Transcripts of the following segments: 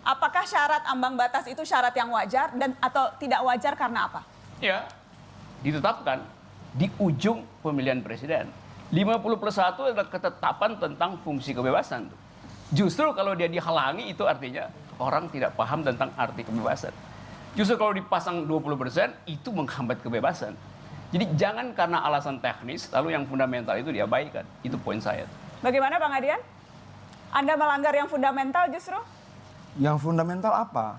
Apakah syarat ambang batas itu syarat yang wajar dan atau tidak wajar karena apa? Ya, ditetapkan di ujung pemilihan presiden. 50+1 adalah ketetapan tentang fungsi kebebasan. Justru kalau dia dihalangi itu artinya orang tidak paham tentang arti kebebasan. Justru kalau dipasang 20% itu menghambat kebebasan. Jadi jangan karena alasan teknis lalu yang fundamental itu diabaikan. Itu poin saya. Bagaimana Bang Adian? Anda melanggar yang fundamental justru? Yang fundamental apa?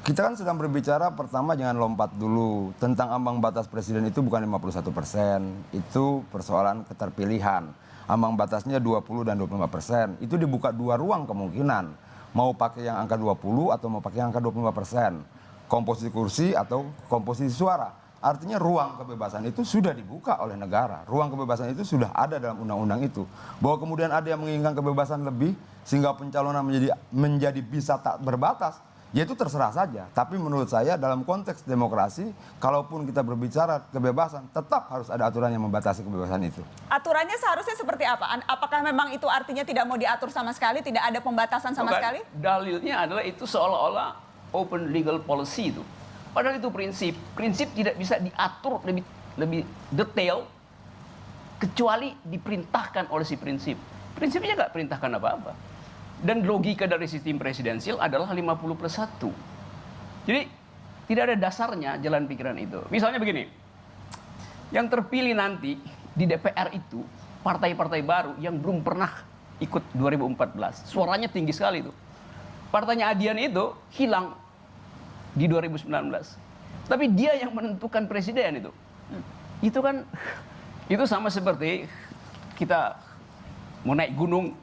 Kita kan sedang berbicara pertama jangan lompat dulu. Tentang ambang batas presiden itu bukan 51%. Itu persoalan keterpilihan. Ambang batasnya 20 dan 25%. Itu dibuka dua ruang kemungkinan. Mau pakai yang angka 20 atau mau pakai yang angka 25%. Komposisi kursi atau komposisi suara. Artinya ruang kebebasan itu sudah dibuka oleh negara. Ruang kebebasan itu sudah ada dalam undang-undang itu. Bahwa kemudian ada yang menginginkan kebebasan lebih sehingga pencalonan menjadi bisa tak berbatas, ya itu terserah saja. Tapi menurut saya dalam konteks demokrasi, kalaupun kita berbicara kebebasan, tetap harus ada aturan yang membatasi kebebasan itu. Aturannya seharusnya seperti apa? Apakah memang itu artinya tidak mau diatur sama sekali, tidak ada pembatasan sama sekali? Dalilnya adalah itu seolah-olah open legal policy itu. Padahal itu prinsip tidak bisa diatur lebih detail kecuali diperintahkan oleh si prinsip. Prinsipnya nggak perintahkan apa-apa. Dan logika dari sistem presidensial adalah 50+1. Jadi tidak ada dasarnya jalan pikiran itu. Misalnya begini, yang terpilih nanti di DPR itu partai-partai baru yang belum pernah ikut 2014. Suaranya tinggi sekali itu. Partainya Adian itu hilang di 2019. Tapi dia yang menentukan presiden itu. Itu kan, itu sama seperti kita mau naik gunung,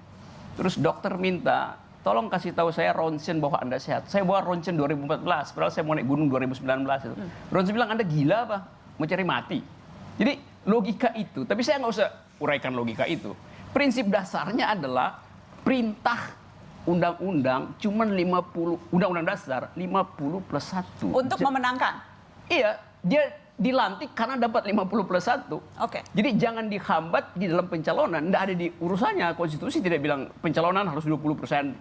terus dokter minta, tolong kasih tahu saya ronsen bahwa Anda sehat. Saya bawa ronsen 2014, padahal saya mau naik gunung 2019 itu. Ronsen bilang, Anda gila apa? Mau cari mati. Jadi logika itu, tapi saya nggak usah uraikan logika itu. Prinsip dasarnya adalah perintah undang-undang cuman 50, undang-undang dasar 50+1. Untuk memenangkan? Iya, dia dilantik karena dapat 50+1. Oke. Jadi jangan dihambat di dalam pencalonan. Nggak ada di urusannya. Konstitusi tidak bilang pencalonan harus 20%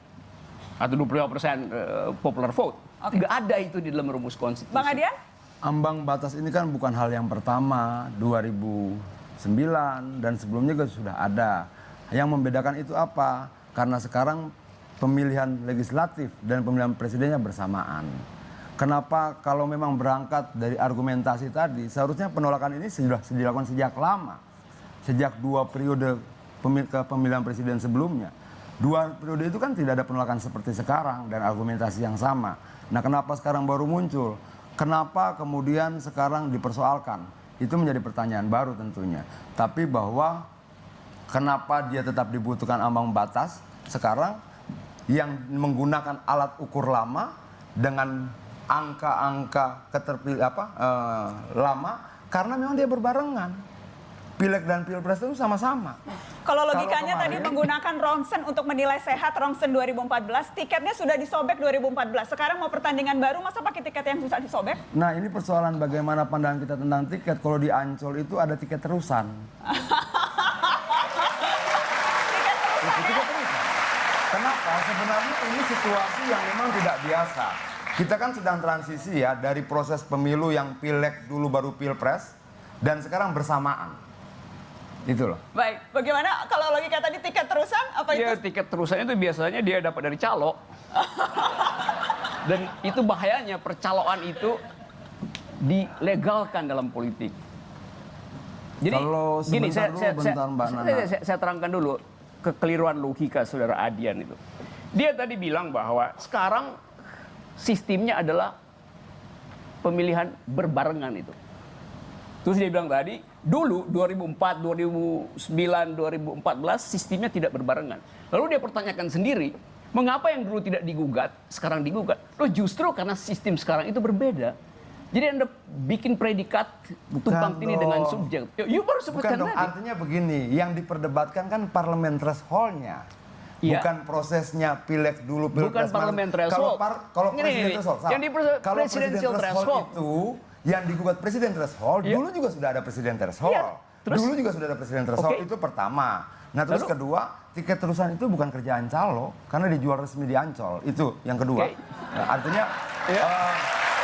atau 25% popular vote. Oke. Nggak ada itu di dalam rumus konstitusi. Bang Adian? Ambang batas ini kan bukan hal yang pertama, 2009 dan sebelumnya juga sudah ada. Yang membedakan itu apa? Karena sekarang pemilihan legislatif dan pemilihan presidennya bersamaan. Kenapa kalau memang berangkat dari argumentasi tadi, seharusnya penolakan ini sudah dilakukan sejak lama. Sejak 2 periode pemilihan presiden sebelumnya. 2 periode itu kan tidak ada penolakan seperti sekarang dan argumentasi yang sama. Nah, kenapa sekarang baru muncul? Kenapa kemudian sekarang dipersoalkan? Itu menjadi pertanyaan baru tentunya. Tapi bahwa kenapa dia tetap dibutuhkan ambang batas sekarang yang menggunakan alat ukur lama dengan angka-angka lama karena memang dia berbarengan. Pileg dan Pilpres itu sama-sama. Kalau logikanya kemarin, tadi menggunakan ronsen untuk menilai sehat ronsen 2014, tiketnya sudah disobek 2014. Sekarang mau pertandingan baru, masa pakai tiket yang susah disobek? Nah, ini persoalan bagaimana pandangan kita tentang tiket. Kalau di Ancol itu ada tiket terusan. Kenapa? Sebenarnya ini situasi yang memang tidak biasa. Kita kan sedang transisi ya dari proses pemilu yang pileg dulu baru pilpres dan sekarang bersamaan. Itu loh. Baik, bagaimana kalau logika tadi tiket terusan? Apa itu? Ya, tiket terusan itu biasanya dia dapat dari calo. Dan itu bahayanya, percaloan itu dilegalkan dalam politik. Jadi kalau gini, saya terangkan dulu kekeliruan logika saudara Adian itu. Dia tadi bilang bahwa sekarang sistemnya adalah pemilihan berbarengan itu. Terus dia bilang tadi, dulu 2004, 2009, 2014 sistemnya tidak berbarengan. Lalu dia pertanyakan sendiri, mengapa yang dulu tidak digugat, sekarang digugat? Loh justru karena sistem sekarang itu berbeda. Jadi Anda bikin predikat tumpang tindih dengan subjek. You baru sebutkan dong, tadi. artinya begini, yang diperdebatkan kan parlemen threshold-nya. Iya. Bukan prosesnya pileg dulu pilpres. Bukan parlemen threshold. Kalau presiden threshold, kalau presidential threshold itu yang digugat presiden threshold, dulu juga sudah ada presiden threshold. Dulu juga sudah ada presiden threshold, itu pertama. Nah terus kedua, tiket terusan itu bukan kerjaan calo, karena dijual resmi di Ancol. Itu yang kedua. Nah, artinya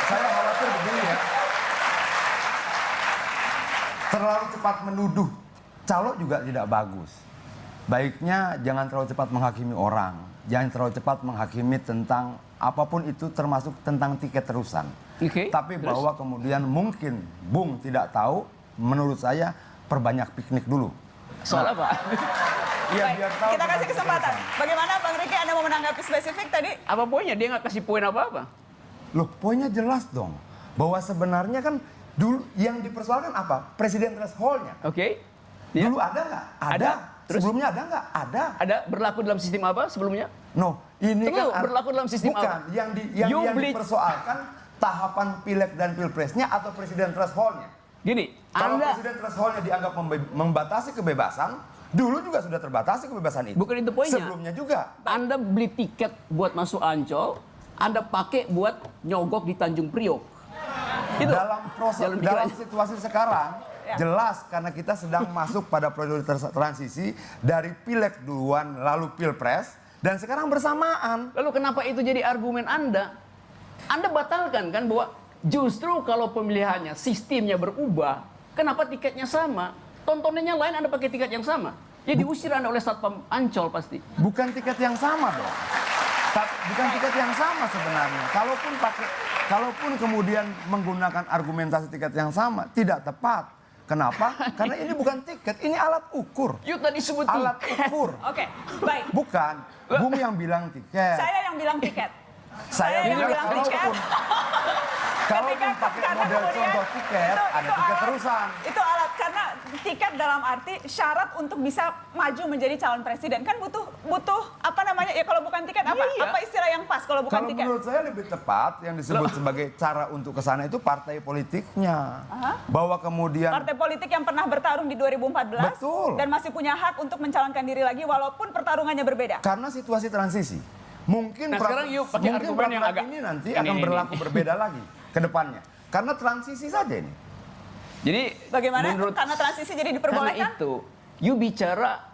saya khawatir begini ya. Terlalu cepat menuduh calon juga tidak bagus. Baiknya jangan terlalu cepat menghakimi orang. Jangan terlalu cepat menghakimi tentang apapun itu termasuk tentang tiket terusan. Tapi terus? bahwa kemudian mungkin Bung tidak tahu, menurut saya perbanyak piknik dulu. Soal apa? Iya, Baik, biar tahu kita kasih tentang kesempatan. terusan. Bagaimana Bang Riki, Anda mau menanggapi spesifik tadi? Apa poinnya? Dia nggak kasih poin apa-apa. Loh, poinnya jelas dong. Bahwa sebenarnya kan dulu yang dipersoalkan apa? Presiden threshold-nya. Oke. Ya. Dulu ada nggak? Ada. Terus? Sebelumnya ada nggak? Ada. Ada berlaku dalam sistem apa sebelumnya? No, ini Tunggu, kan berlaku dalam sistem bukan apa? yang You yang beli- dipersoalkan tahapan pileg dan pilpresnya atau presiden threshold-nya. Gini, Kalau Anda presiden threshold-nya dianggap membatasi kebebasan, dulu juga sudah terbatasi kebebasan itu. bukan itu poinnya. Sebelumnya juga. Anda beli tiket buat masuk Ancol, Anda pakai buat nyogok di Tanjung Priok. Itu. Dalam proses, Jalan dalam pikirannya. situasi sekarang, jelas karena kita sedang masuk pada periode transisi dari pileg duluan lalu pilpres dan sekarang bersamaan. Lalu kenapa itu jadi argumen Anda? Anda batalkan kan bahwa justru kalau pemilihannya, sistemnya berubah, kenapa tiketnya sama? Tontonannya lain Anda pakai tiket yang sama. Ya diusir Anda oleh Satpam Ancol pasti. Bukan tiket yang sama dong. Bukan tiket yang sama sebenarnya. Kalaupun kemudian menggunakan argumentasi tiket yang sama, tidak tepat. Kenapa? Karena ini bukan tiket, ini alat ukur. Yuk tadi sebut Alat tiket. ukur. Oke, baik. Bukan, Bung yang bilang tiket. Saya yang bilang tiket. Saya yang bilang bilang tiket. kalaupun pakai Karena model kemudian contoh tiket, ada tiket alat- terusan. Itu alat, karena tiket dalam arti syarat untuk bisa maju menjadi calon presiden. Kan butuh apa namanya, ya kalau bukan tiket apa? Iya. Apa istilah yang pas kalau bukan Kalau tiket? menurut saya lebih tepat yang disebut sebagai cara untuk ke sana itu partai politiknya. Bahwa kemudian Partai politik yang pernah bertarung di 2014 Betul. dan masih punya hak untuk mencalonkan diri lagi walaupun pertarungannya berbeda. karena situasi transisi. Mungkin Nah, sekarang yuk pakai argumen yang peraturan agak- ini nanti ini, akan ini. berlaku berbeda lagi ke depannya. Karena transisi saja ini. Jadi Bagaimana? menurut Karena transisi jadi karena diperbolehkan? itu, you bicara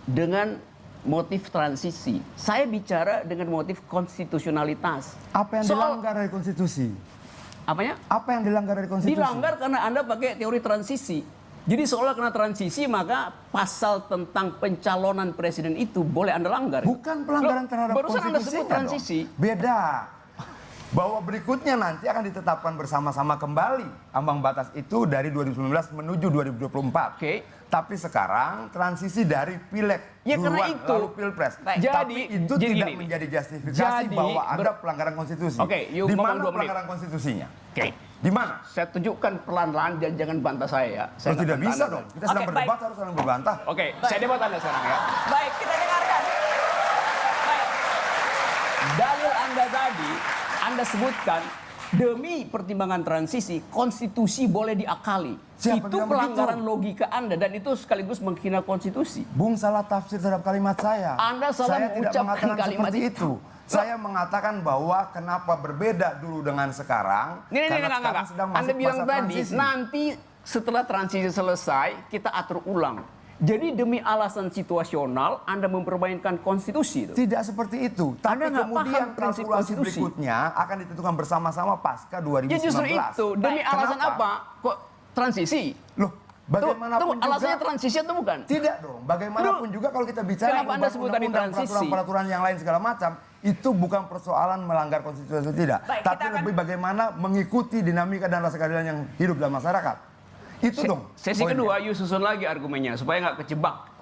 dengan motif transisi. Saya bicara dengan motif konstitusionalitas. Apa yang Soal- dilanggar dari konstitusi? Apanya? Apa yang dilanggar dari konstitusi? Dilanggar karena Anda pakai teori transisi. Jadi seolah karena transisi maka pasal tentang pencalonan presiden itu boleh Anda langgar. Bukan pelanggaran Loh, terhadap barusan Anda konstitusi. sebut transisi. Beda. Bahwa berikutnya nanti akan ditetapkan bersama-sama kembali ambang batas itu dari 2019 menuju 2024. Oke. Tapi sekarang transisi dari pileg Ya, karena duluan, itu. lalu pilpres. Baik. Tapi Jadi, itu jadi tidak gini. menjadi justifikasi Jadi, bahwa ada pelanggaran konstitusi. Oke, you Di ngomong mana 2 menit. pelanggaran konstitusinya? Oke. Di mana? Saya tunjukkan pelan-pelan dan jangan bantah saya ya. Saya Oh, tidak nggak bisa bantah dong. Anda. Kita sedang Oke, berdebat baik. harus saling berbantah. Oke, saya debat Anda sekarang ya. Baik, kita dengarkan. Baik. Dalil Anda tadi, Anda sebutkan demi pertimbangan transisi, konstitusi boleh diakali. Siapa Itu bilang pelanggaran begitu? logika Anda dan itu sekaligus menghina konstitusi. Bung salah tafsir terhadap kalimat saya. Anda salah Saya tidak mengucapkan mengatakan kalimat seperti itu. Saya mengatakan bahwa kenapa berbeda dulu dengan sekarang. Ini karena enggak. sekarang sedang Anda masuk bilang masa tadi, transisi. nanti setelah transisi selesai, kita atur ulang. Jadi demi alasan situasional, Anda mempermainkan konstitusi. Itu. Tidak seperti itu. Tapi Anda nggak kemudian paham prinsip kalkulasi konstitusi. berikutnya akan ditentukan bersama-sama pasca 2019. Ya justru itu, demi Baik. alasan Kenapa? apa? Kok transisi? Loh, bagaimanapun Tunggu, alasannya juga. transisi atau bukan? Tidak dong. Bagaimanapun juga kalau kita bicara Kenapa Anda sebut tadi undang-undang, transisi? peraturan-peraturan yang lain segala macam, itu bukan persoalan melanggar konstitusi atau tidak. Baik, Tapi kita akan- lebih bagaimana mengikuti dinamika dan rasa keadilan yang hidup dalam masyarakat. Itu dong. Sesi poinnya. kedua, you susun lagi argumennya supaya nggak kejebak.